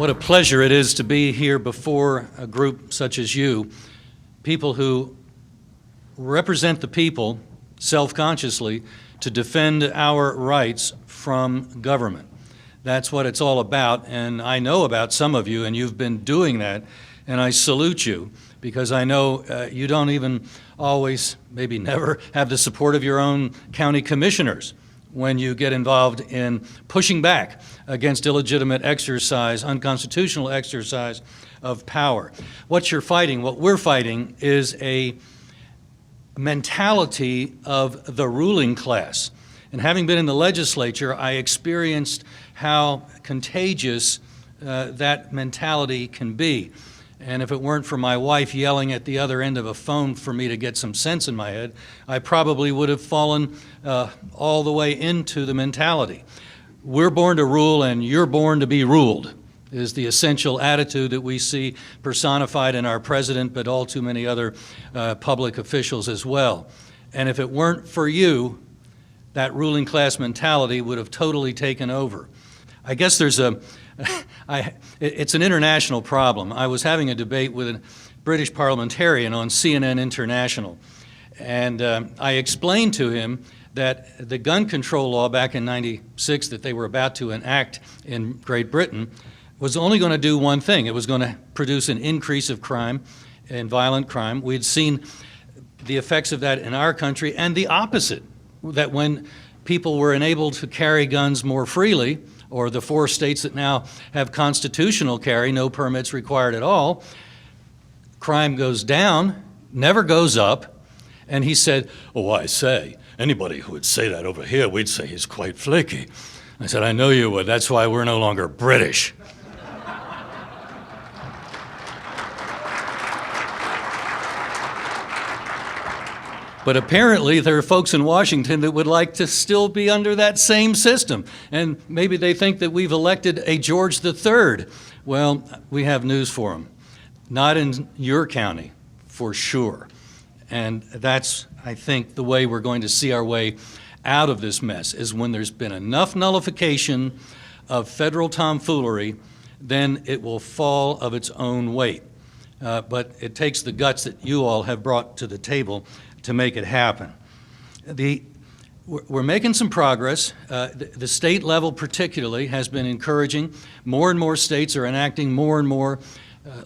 What a pleasure it is to be here before a group such as you, people who represent the people self-consciously to defend our rights from government. That's what it's all about, and I know about some of you, and you've been doing that, and I salute you, because I know you don't even always, maybe never, have the support of your own county commissioners when you get involved in pushing back against illegitimate exercise, unconstitutional exercise of power. What you're fighting, what we're fighting, is a mentality of the ruling class. And having been in the legislature, I experienced how contagious that mentality can be. And if it weren't for my wife yelling at the other end of a phone for me to get some sense in my head, I probably would have fallen all the way into the mentality. We're born to rule and you're born to be ruled is the essential attitude that we see personified in our president, but all too many other public officials as well. And if it weren't for you, that ruling class mentality would have totally taken over. I guess there's it's an international problem. I was having a debate with a British parliamentarian on CNN International, and I explained to him that the gun control law back in '96 that they were about to enact in Great Britain was only going to do one thing. It was going to produce an increase of crime and violent crime. We'd seen the effects of that in our country, and the opposite, that when people were enabled to carry guns more freely, or the 4 states that now have constitutional carry, no permits required at all, crime goes down, never goes up. And he said, "Oh, I say, anybody who would say that over here, we'd say he's quite flaky." I said, "I know you would. That's why we're no longer British." But apparently there are folks in Washington that would like to still be under that same system. And maybe they think that we've elected a George III. Well, we have news for them. Not in your county, for sure. And that's, I think, the way we're going to see our way out of this mess, is when there's been enough nullification of federal tomfoolery, then it will fall of its own weight. But it takes the guts that you all have brought to the table to make it happen. We're making some progress. The state level particularly has been encouraging. More and more states are enacting more and more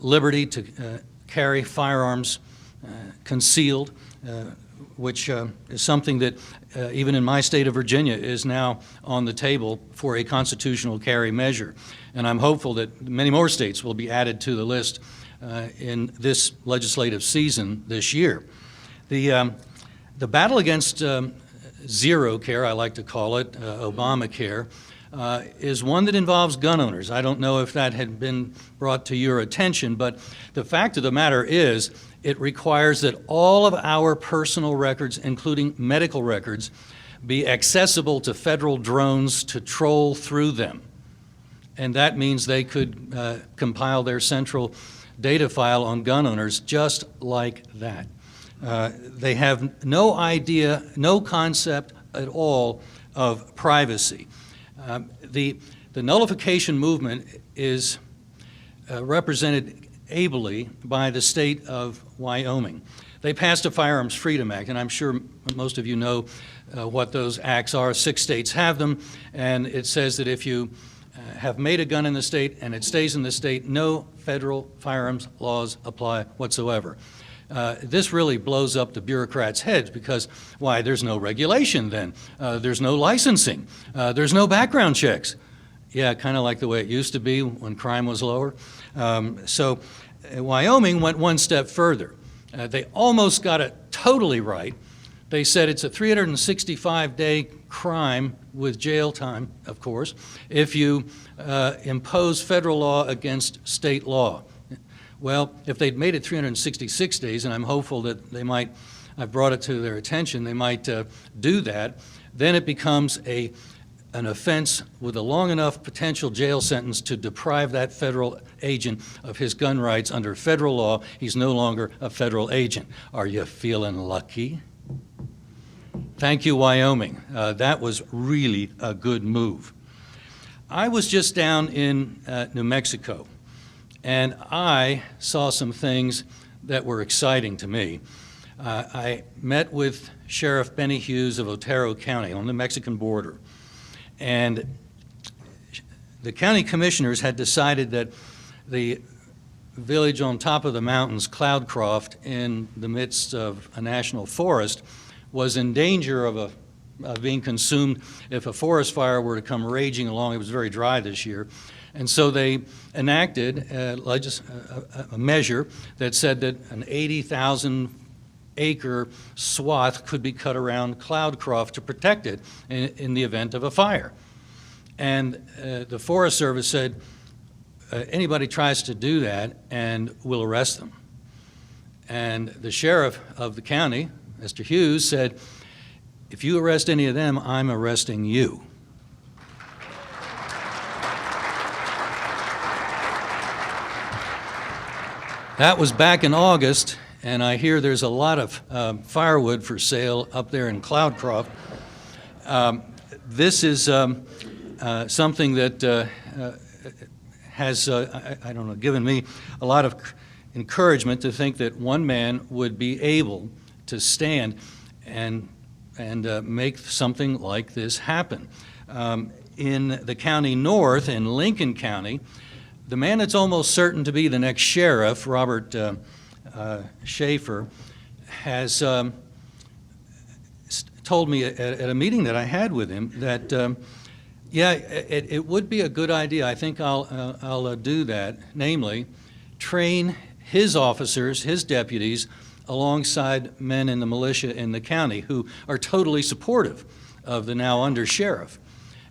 liberty to carry firearms concealed, which is something that even in my state of Virginia is now on the table for a constitutional carry measure. And I'm hopeful that many more states will be added to the list in this legislative season this year. The battle against zero care, I like to call it, Obamacare, is one that involves gun owners. I don't know if that had been brought to your attention, but the fact of the matter is it requires that all of our personal records, including medical records, be accessible to federal drones to troll through them. And that means they could compile their central data file on gun owners just like that. They have no idea, no concept at all of privacy. The nullification movement is represented ably by the state of Wyoming. They passed a Firearms Freedom Act, and I'm sure most of you know what those acts are. 6 states have them, and it says that if you have made a gun in the state and it stays in the state, no federal firearms laws apply whatsoever. This really blows up the bureaucrats' heads because, why, there's no regulation then. There's no licensing. There's no background checks. Yeah, kind of like the way it used to be when crime was lower. So Wyoming went one step further. They almost got it totally right. They said it's a 365-day crime with jail time, of course, if you impose federal law against state law. Well, if they'd made it 366 days, and I'm hopeful that they might, I've brought it to their attention, they might do that, then it becomes an offense with a long enough potential jail sentence to deprive that federal agent of his gun rights under federal law. He's no longer a federal agent. Are you feeling lucky? Thank you, Wyoming. That was really a good move. I was just down in New Mexico, and I saw some things that were exciting to me. I met with Sheriff Benny Hughes of Otero County on the Mexican border, and the county commissioners had decided that the village on top of the mountains, Cloudcroft, in the midst of a national forest, was in danger of being consumed if a forest fire were to come raging along. It was very dry this year. And so they enacted a measure that said that an 80,000 acre swath could be cut around Cloudcroft to protect it in the event of a fire. And the Forest Service said, anybody tries to do that and we'll arrest them. And the sheriff of the county, Mr. Hughes, said, if you arrest any of them, I'm arresting you. That was back in August, and I hear there's a lot of firewood for sale up there in Cloudcroft. This is something that has, I don't know, given me a lot of encouragement to think that one man would be able to stand and make something like this happen. In the county north, in Lincoln County, the man that's almost certain to be the next sheriff, Robert Schaefer, has told me at a meeting that I had with him that, yeah, it would be a good idea. I think I'll do that, namely, train his officers, his deputies, alongside men in the militia in the county who are totally supportive of the now under sheriff.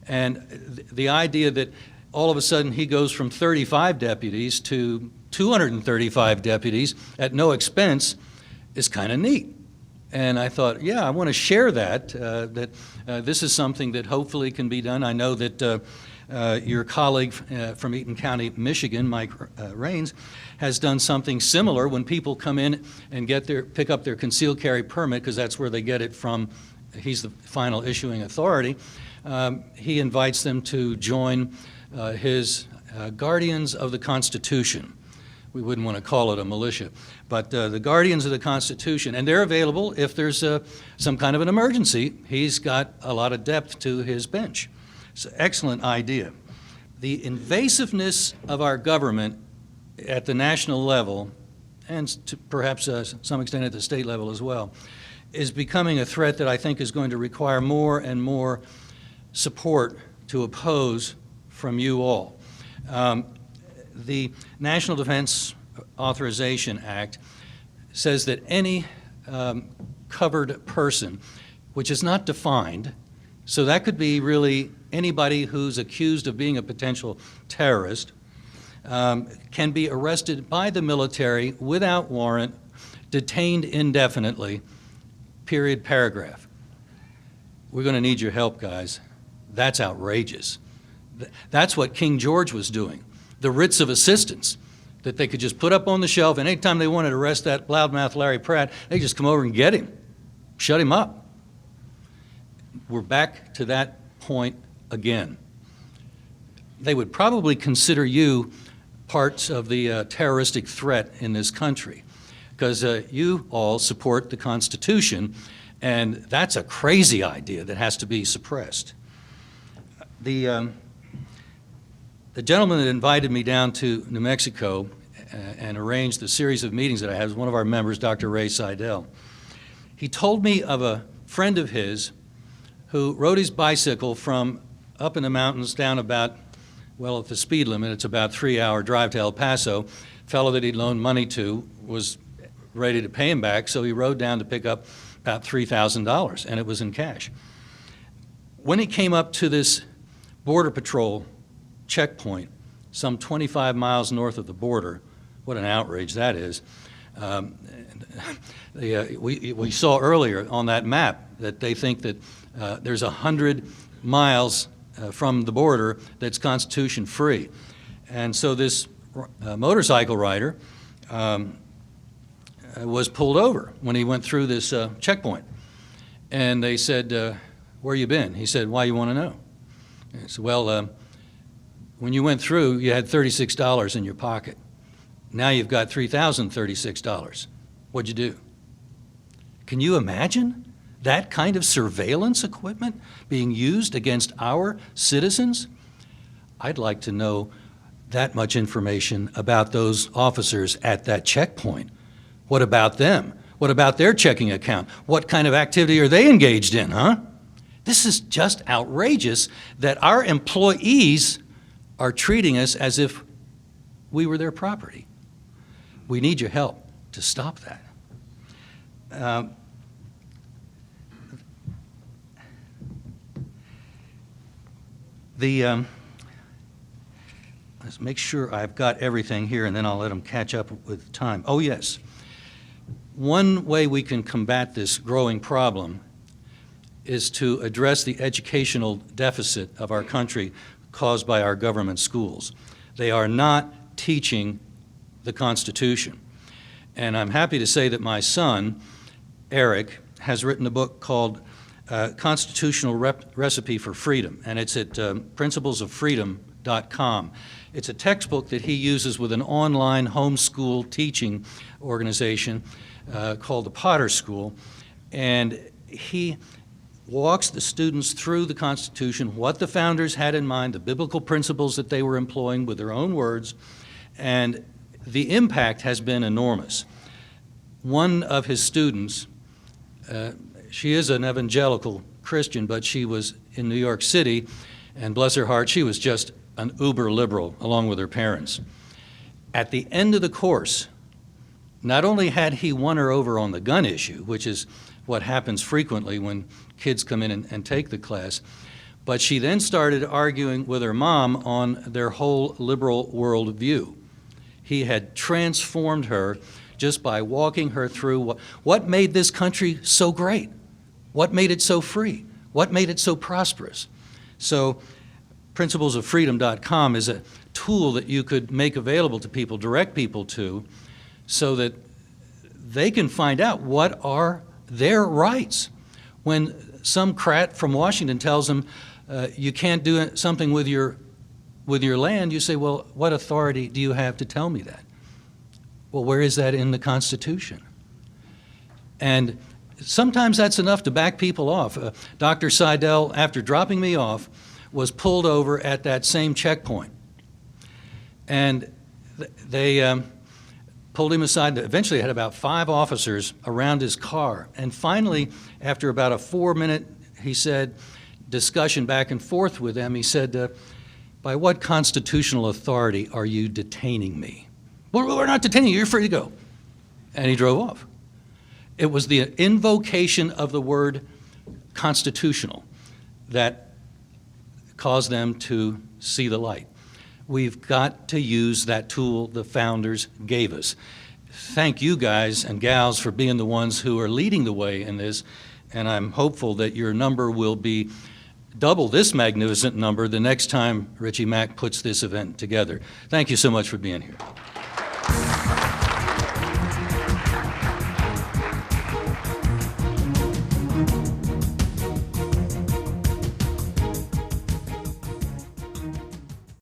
And the idea that all of a sudden he goes from 35 deputies to 235 deputies at no expense is kind of neat. And I thought, yeah, I want to share that, this is something that hopefully can be done. I know that your colleague from Eaton County, Michigan, Mike Raines, has done something similar when people come in and pick up their concealed carry permit, because that's where they get it from. He's the final issuing authority. He invites them to join his Guardians of the Constitution. We wouldn't want to call it a militia, but the Guardians of the Constitution, and they're available if there's some kind of an emergency. He's got a lot of depth to his bench. It's an excellent idea. The invasiveness of our government at the national level, and to perhaps some extent at the state level as well, is becoming a threat that I think is going to require more and more support to oppose from you all. The National Defense Authorization Act says that any covered person, which is not defined, so that could be really anybody who's accused of being a potential terrorist, can be arrested by the military without warrant, detained indefinitely, period, paragraph. We're going to need your help, guys. That's outrageous. That's what King George was doing. The writs of assistance that they could just put up on the shelf, and anytime they wanted to arrest that loudmouth Larry Pratt, they just come over and get him, shut him up. We're back to that point again. They would probably consider you parts of the terroristic threat in this country, because you all support the Constitution, and that's a crazy idea that has to be suppressed. The gentleman that invited me down to New Mexico and arranged the series of meetings that I had was one of our members, Dr. Ray Seidel. He told me of a friend of his who rode his bicycle from up in the mountains down about, well, at the speed limit, it's about a 3-hour drive to El Paso. A fellow that he'd loaned money to was ready to pay him back, so he rode down to pick up about $3,000, and it was in cash. When he came up to this Border Patrol checkpoint, some 25 miles north of the border, what an outrage that is. We saw earlier on that map that they think that there's 100 miles from the border that's Constitution free. And so this motorcycle rider was pulled over when he went through this checkpoint. And they said, where you been? He said, why you want to know? I said, well, When you went through, you had $36 in your pocket. Now you've got $3,036. What'd you do? Can you imagine that kind of surveillance equipment being used against our citizens? I'd like to know that much information about those officers at that checkpoint. What about them? What about their checking account? What kind of activity are they engaged in, huh? This is just outrageous that our employees are treating us as if we were their property. We need your help to stop that. Let's make sure I've got everything here, and then I'll let them catch up with time. Oh, yes. One way we can combat this growing problem is to address the educational deficit of our country caused by our government schools. They are not teaching the Constitution. And I'm happy to say that my son, Eric, has written a book called Constitutional Recipe for Freedom, and it's at principlesofreedom.com. It's a textbook that he uses with an online homeschool teaching organization called the Potter School, and he walks the students through the Constitution, what the founders had in mind, the biblical principles that they were employing with their own words, and the impact has been enormous. One of his students, she is an evangelical Christian, but she was in New York City, and bless her heart, she was just an uber liberal along with her parents. At the end of the course, not only had he won her over on the gun issue, which is what happens frequently when kids come in and take the class, but she then started arguing with her mom on their whole liberal worldview. He had transformed her just by walking her through what made this country so great, what made it so free, what made it so prosperous. So principlesofreedom.com is a tool that you could make available to people, direct people to, so that they can find out what are their rights. When some Pratt from Washington tells them you can't do something with your land, you say, well, what authority do you have to tell me that? Well, where is that in the Constitution? And sometimes that's enough to back people off. Dr. Seidel, after dropping me off, was pulled over at that same checkpoint. And they pulled him aside. Eventually had about 5 officers around his car. And finally, after about a 4-minute, he said, discussion back and forth with them, he said, by what constitutional authority are you detaining me? Well, we're not detaining you, you're free to go. And he drove off. It was the invocation of the word constitutional that caused them to see the light. We've got to use that tool the founders gave us. Thank you guys and gals for being the ones who are leading the way in this, and I'm hopeful that your number will be double this magnificent number the next time Richie Mack puts this event together. Thank you so much for being here.